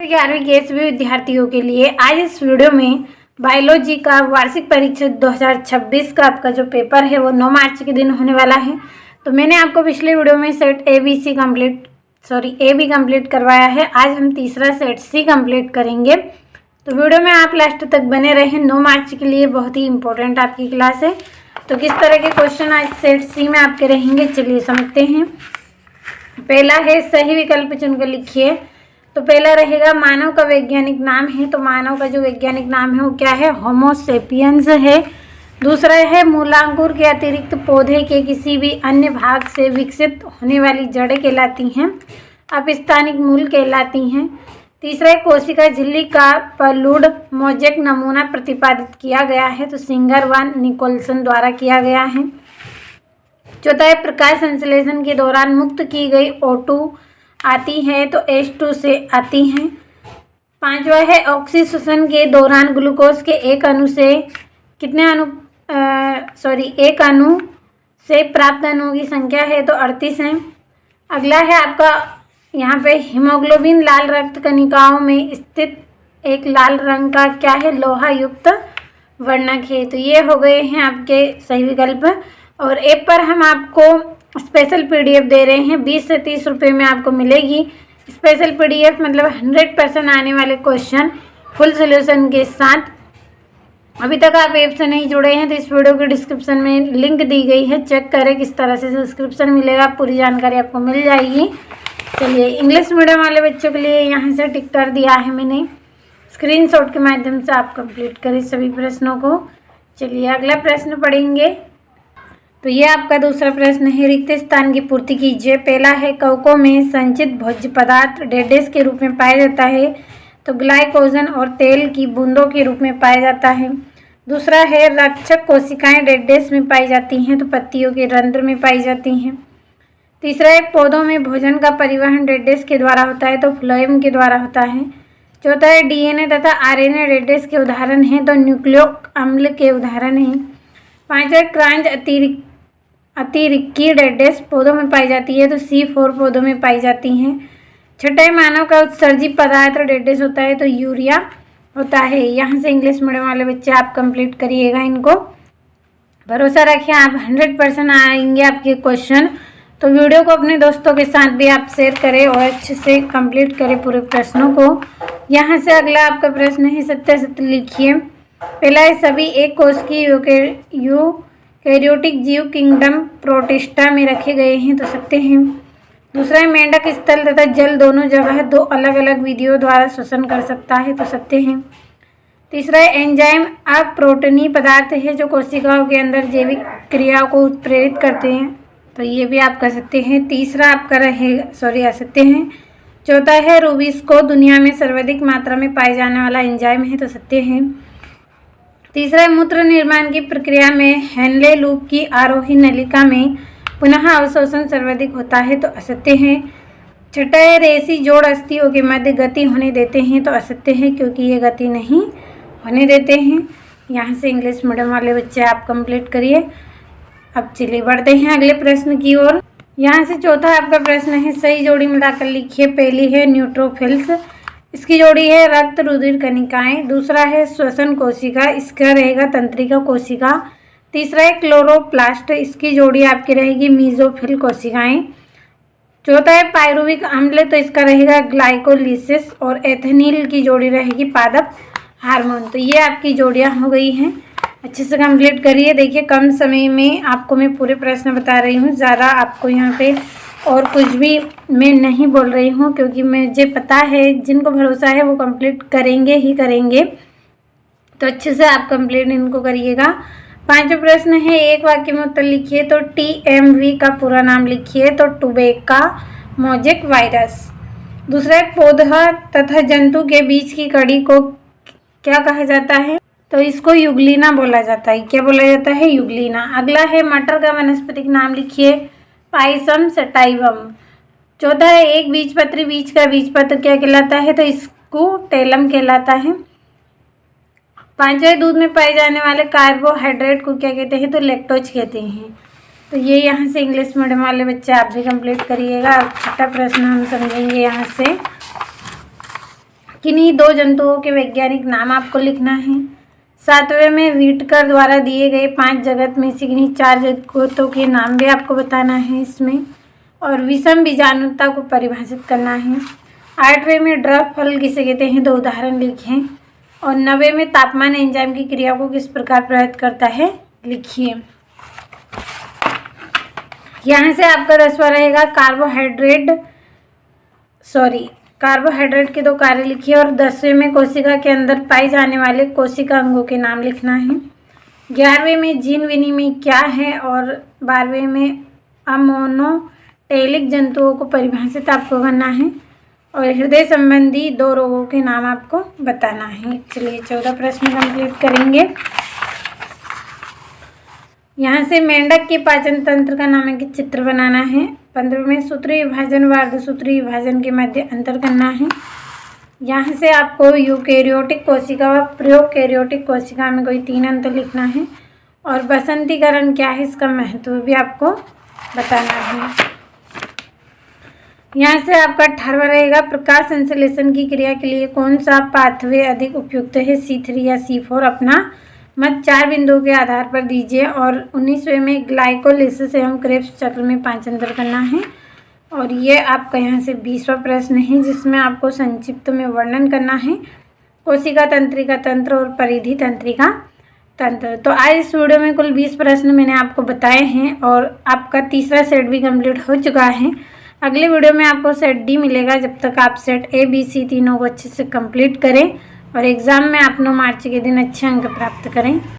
11वीं के सभी विद्यार्थियों के लिए आज इस वीडियो में बायोलॉजी का वार्षिक परीक्षा 2026 का आपका जो पेपर है वो 9 मार्च के दिन होने वाला है। तो मैंने आपको पिछले वीडियो में सेट ए बी कंप्लीट करवाया है। आज हम तीसरा सेट सी कंप्लीट करेंगे। तो वीडियो में आप लास्ट तक बने रहें। 9 मार्च के लिए बहुत ही इंपॉर्टेंट आपकी क्लास है। तो किस तरह के क्वेश्चन आज सेट सी में आपके रहेंगे, चलिए समझते हैं। पहला है सही विकल्प चुनकर लिखिए। तो पहला रहेगा मानव का वैज्ञानिक नाम है। तो मानव का जो वैज्ञानिक नाम है वो क्या है? होमो सेपियंस है। दूसरा है मूलांकुर के अतिरिक्त पौधे के किसी भी अन्य भाग से विकसित होने वाली जड़ें कहलाती हैं, अपस्थानिक मूल कहलाती हैं। तीसरा है कोशिका झिल्ली का पलूड मोजेक नमूना प्रतिपादित किया गया है। तो सिंगर वन निकोलसन द्वारा किया गया है। चौथा है प्रकाश संश्लेषण के दौरान मुक्त की गई O2 आती है तो H2 से आती हैं। पांचवा है ऑक्सीजन के दौरान ग्लूकोज के एक अणु से प्राप्त अणुओं की संख्या है तो 38 है। अगला है आपका यहाँ पे हीमोग्लोबिन लाल रक्त कणिकाओं में स्थित एक लाल रंग का क्या है? लोहा युक्त वर्णक है। तो ये हो गए हैं आपके सही विकल्प। और ऐप पर हम आपको स्पेशल पीडीएफ दे रहे हैं, 20 से 30 रुपये में आपको मिलेगी स्पेशल पीडीएफ, मतलब 100% आने वाले क्वेश्चन फुल सोल्यूशन के साथ। अभी तक आप ऐप से नहीं जुड़े हैं तो इस वीडियो के डिस्क्रिप्शन में लिंक दी गई है, चेक करें किस तरह से सब्सक्रिप्शन मिलेगा, पूरी जानकारी आपको मिल जाएगी। चलिए इंग्लिश मीडियम वाले बच्चों के लिए यहाँ से टिक कर दिया है मैंने, स्क्रीनशॉट के माध्यम से आप कंप्लीट करें सभी प्रश्नों को। चलिए अगला प्रश्न पढ़ेंगे। तो ये आपका दूसरा प्रश्न है, रिक्त स्थान की पूर्ति कीजिए। पहला है कवकों में संचित भोज्य पदार्थ डेडेस के रूप में पाया जाता है तो ग्लाइकोजन और तेल की बूंदों के रूप में पाया जाता है। दूसरा है रक्षक कोशिकाएं डेडेस में पाई जाती हैं तो पत्तियों के रंध्र में पाई जाती हैं। तीसरा है पौधों में भोजन का परिवहन डेडेस के द्वारा होता है तो फ्लोएम के द्वारा होता है। चौथा है डीएनए तथा आरएनए डेडेस के उदाहरण हैं तो न्यूक्लियोक अम्ल के उदाहरण हैं। पांचवा क्रांच अतिरिक्की डेडेस पौधों में पाई जाती है तो C4 पौधों में पाई जाती हैं। छठा है मानव का उत्सर्जित पदार्थ डेडेस होता है तो यूरिया होता है। यहाँ से इंग्लिश मीडियम वाले बच्चे आप कंप्लीट करिएगा, इनको भरोसा रखिए आप 100% आएंगे आपके क्वेश्चन। तो वीडियो को अपने दोस्तों के साथ भी आप शेयर करें और अच्छे से कंप्लीट करें पूरे प्रश्नों को। यहाँ से अगला आपका प्रश्न है, सत्य लिखिए। पहला है सभी एक कोश की यूकैरियोटिक जीव किंगडम प्रोटिस्टा में रखे गए हैं तो सत्य हैं। दूसरा है मेंढक स्थल तथा जल दोनों जगह दो अलग अलग विधियों द्वारा श्वसन कर सकता है तो सत्य हैं। तीसरा है एंजाइम अप्रोटनी पदार्थ है जो कोशिकाओं के अंदर जैविक क्रियाओं को उत्प्रेरित करते हैं तो ये भी आप कर सकते हैं। तीसरा आपका रहेगा असत्य हैं। चौथा है रूबिस्को दुनिया में सर्वाधिक मात्रा में पाए जाने वाला एंजाइम है तो सत्य है। तीसरा है मूत्र निर्माण की प्रक्रिया में हेनले लूप की आरोही नलिका में पुनः अवशोषण सर्वाधिक होता है तो असत्य है। छठा है रेसी जोड़ अस्थियों के मध्य गति होने देते हैं तो असत्य है क्योंकि ये गति नहीं होने देते हैं। यहाँ से इंग्लिश मीडियम वाले बच्चे आप कंप्लीट करिए। अब चलिए बढ़ते हैं अगले प्रश्न की ओर। यहाँ से चौथा आपका प्रश्न है सही जोड़ी मिलाकर लिखिए। पहली है न्यूट्रोफिल्स, इसकी जोड़ी है रक्त रुधिर कणिकाएं। दूसरा है श्वसन कोशिका, इसका रहेगा तंत्रिका कोशिका। तीसरा है क्लोरोप्लास्ट, इसकी जोड़ी आपकी रहेगी मीजोफिल कोशिकाएं। चौथा है पायरुविक अम्ल, तो इसका रहेगा ग्लाइकोलिसिस। और एथेनिल की जोड़ी रहेगी पादप हार्मोन। तो ये आपकी जोड़ियां हो गई हैं, अच्छे से कंप्लीट करिए। देखिए कम समय में आपको मैं पूरे प्रश्न बता रही हूँ, ज़्यादा आपको यहाँ पे और कुछ भी मैं नहीं बोल रही हूँ क्योंकि मुझे पता है जिनको भरोसा है वो कंप्लीट करेंगे ही करेंगे। तो अच्छे से आप कंप्लीट इनको करिएगा। पांचवा प्रश्न है एक वाक्य में उत्तर लिखिए। तो TMV का पूरा नाम लिखिए। तो टुबेका मोजेक वायरस। दूसरा है पौधा तथा जंतु के बीच की कड़ी को क्या कहा जाता है? तो इसको युगलीना बोला जाता है। क्या बोला जाता है? युगलीना। अगला है मटर का वानस्पतिक नाम लिखिए। Pisum sativum. चौथा है एक बीजपत्री बीज का बीजपत्र क्या कहलाता है? तो इसको टेलम कहलाता है। पांचवा दूध में पाए जाने वाले कार्बोहाइड्रेट को क्या कहते हैं? तो लैक्टोज कहते हैं। तो ये यहाँ से इंग्लिश मीडियम वाले बच्चे आप भी कंप्लीट करिएगा। अब छठा प्रश्न हम समझेंगे यहाँ से। किन्हीं 2 जंतुओं के वैज्ञानिक नाम आपको लिखना है। 7वें में व्हिटकर द्वारा दिए गए 5 जगत में से किन्हीं 4 जगतों के नाम भी आपको बताना है इसमें, और विषम बीजाणुता को परिभाषित करना है। 8वें में ड्रप फल किसे कहते हैं, 2 उदाहरण लिखें। और 9वें में तापमान एंजाइम की क्रिया को किस प्रकार प्रभावित करता है, लिखिए। यहाँ से आपका 10वां रहेगा कार्बोहाइड्रेट के 2 कार्य लिखिए। और 10वें में कोशिका के अंदर पाए जाने वाले कोशिका अंगों के नाम लिखना है। 11वें में जीन विनिमय क्या है, और 12वें में अमोनोटेलिक जंतुओं को परिभाषित आपको करना है, और हृदय संबंधी 2 रोगों के नाम आपको बताना है। चलिए 14 प्रश्न कंप्लीट करेंगे। यहाँ से मेंढक के पाचन तंत्र का नामांकित चित्र बनाना है। 15 में सूत्रीय विभाजन व अर्धसूत्रीय विभाजन के मध्य अंतर करना है। यहाँ से आपको यूकैरियोटिक कोशिका व प्रोकैरियोटिक कोशिका में कोई 3 अंतर लिखना है, और बसंतीकरण क्या है इसका महत्व भी आपको बताना है। यहाँ से आपका 18वां रहेगा प्रकाश संश्लेषण की क्रिया के लिए कौन सा पाथवे अधिक उपयुक्त है, C3 या C4। अपना मत 4 बिंदुओं के आधार पर दीजिए। और 19वें में ग्लाइकोलिसिस एवं क्रेब्स चक्र में 5 अंतर करना है। और ये आपका यहाँ से 20वां प्रश्न है, जिसमें आपको संक्षिप्त में वर्णन करना है कोशिका तंत्रिका तंत्र और परिधि तंत्रिका तंत्र। तो आज इस वीडियो में कुल 20 प्रश्न मैंने आपको बताए हैं, और आपका तीसरा सेट भी कंप्लीट हो चुका है। अगले वीडियो में आपको सेट डी मिलेगा। जब तक आप सेट ए बी सी तीनों को अच्छे से कंप्लीट करें और एग्ज़ाम में आप 9 मार्च के दिन अच्छे अंक प्राप्त करें।